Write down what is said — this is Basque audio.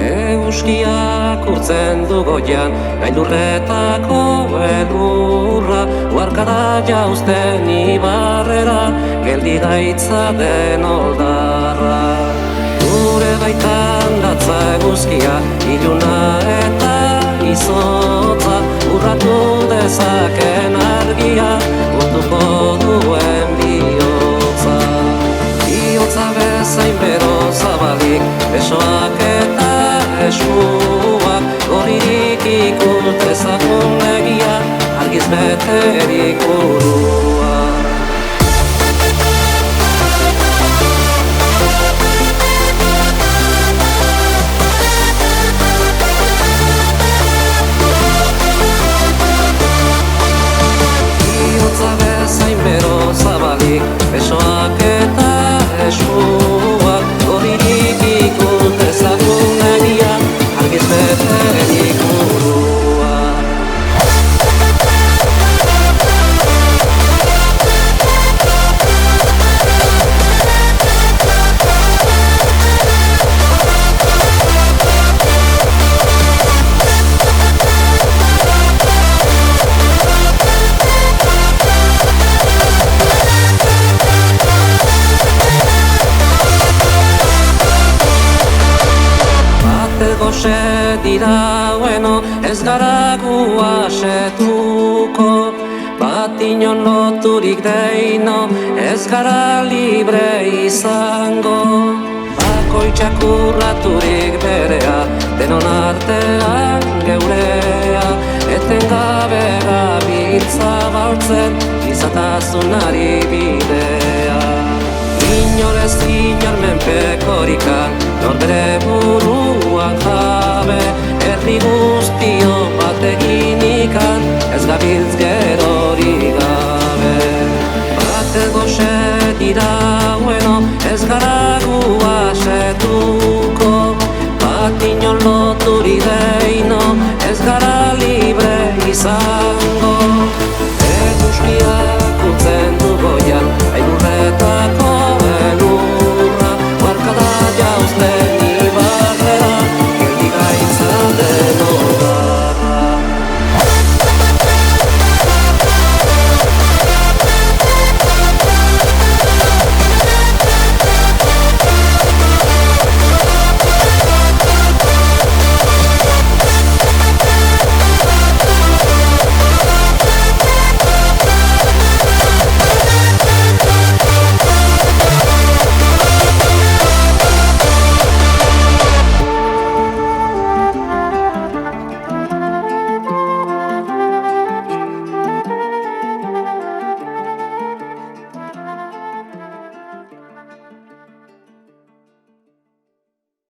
Eguzkiak urtzen du goian, gailurretako elurra, uharkara jauzten ibarrera, geldi gaitza den oldarra. Gure baitan datza eguzkia, iluna eta izotza, urratu dezaken argia, urtuko duen bihotza. Bihotza bezain bero zabalik, besoak eta eskuak, gorririk ikultezakun egia, argiz beterik burua. Bihotza bezain bero zabalik, besoak eta eskuak, gorririk ikultezakun egia, argiz beterik burua. Goxe dira bueno, ez gara gu asetuko, bat inon loturik deino, ez gara libre izango. Bakoitzak urraturik berea, denon artean geurea, etengabe gabiltza baltzen, izatasunari bidea. Inorez inormen pekorikan, norbere buruak jabe, herri guztio bateginikan, ez gabiltz gerori gabe. Bate goxe dira bueno, ez gara gu asetuko, bat inon loturik